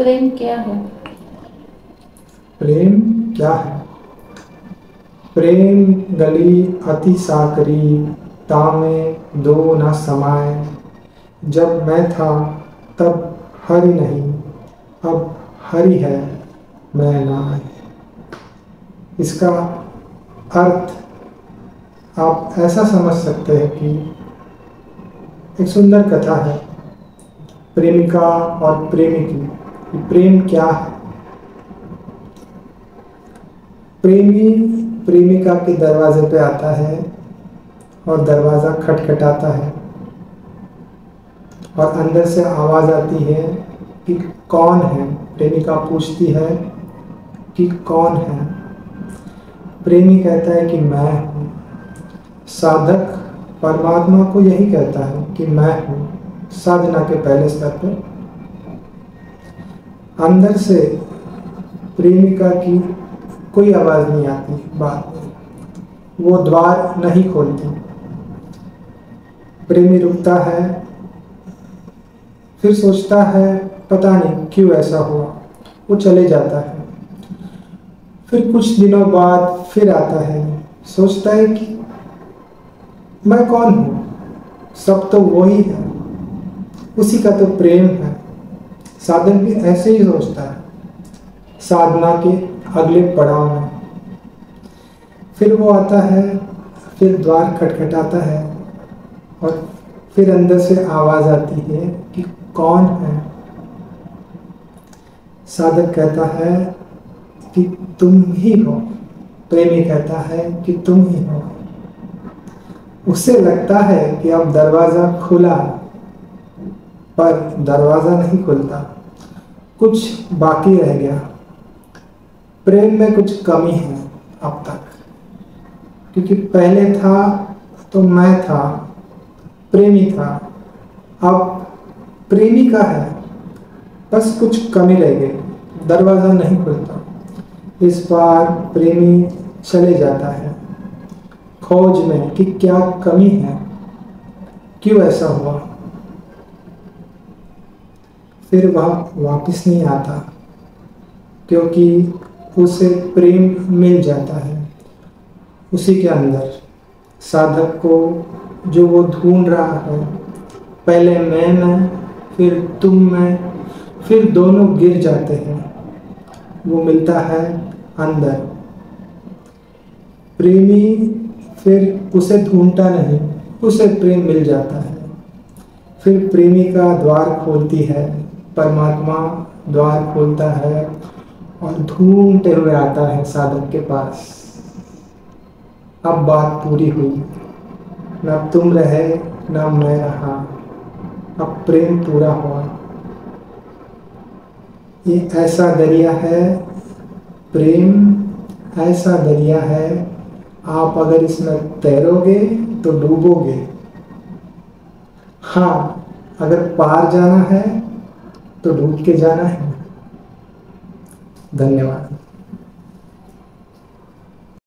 प्रेम क्या है? प्रेम क्या है? प्रेम गली अति साकरी, तामे दो न समाए। जब मैं था तब हरि नहीं, अब हरि है मैं ना आए। इसका अर्थ आप ऐसा समझ सकते हैं कि एक सुंदर कथा है, प्रेमिका और प्रेमी की। कि प्रेम क्या है? प्रेमी प्रेमिका के दरवाजे पे आता है और दरवाज़ा खटखटाता है और अंदर से आवाज़ आती है कि कौन है। प्रेमिका पूछती है कि कौन है। प्रेमी कहता है कि मैं हूँ। साधक परमात्मा को यही कहता है कि मैं हूँ, साधना के पहले स्तर पर। अंदर से प्रेमिका की कोई आवाज़ नहीं आती, बात नहीं, वो द्वार नहीं खोलती। प्रेमी रुकता है, फिर सोचता है पता नहीं क्यों ऐसा हुआ, वो चले जाता है। फिर कुछ दिनों बाद फिर आता है, सोचता है कि मैं कौन हूँ, सब तो वही है, उसी का तो प्रेम है। साधक भी ऐसे ही सोचता है साधना के अगले पड़ाव में। फिर वो आता है, फिर द्वार खटखटाता है और फिर अंदर से आवाज़ आती है कि कौन है। साधक कहता है कि तुम ही हो। प्रेमी कहता है कि तुम ही हो। उसे लगता है कि अब दरवाज़ा खुला, पर दरवाज़ा नहीं खुलता, कुछ बाकी रह गया। प्रेम में कुछ कमी है अब तक, क्योंकि पहले था तो मैं था, प्रेमी था, अब प्रेमिका है, बस कुछ कमी रह गई, दरवाज़ा नहीं खुलता। इस बार प्रेमी चले जाता है खोज में कि क्या कमी है, क्यों ऐसा हुआ। फिर वह वापस नहीं आता, क्योंकि उसे प्रेम मिल जाता है उसी के अंदर। साधक को जो वो ढूंढ रहा है, पहले मैं में, फिर तुम में, फिर दोनों गिर जाते हैं, वो मिलता है अंदर। प्रेमी फिर उसे ढूंढता नहीं, उसे प्रेम मिल जाता है। फिर प्रेमिका द्वार खोलती है, परमात्मा द्वार खोलता है और ढूंढते हुए आता है साधक के पास। अब बात पूरी हुई, ना तुम रहे ना मैं रहा, अब प्रेम पूरा हुआ। ये ऐसा दरिया है, प्रेम ऐसा दरिया है, आप अगर इसमें तैरोगे तो डूबोगे। हाँ, अगर पार जाना है तो डूब के जाना है। धन्यवाद।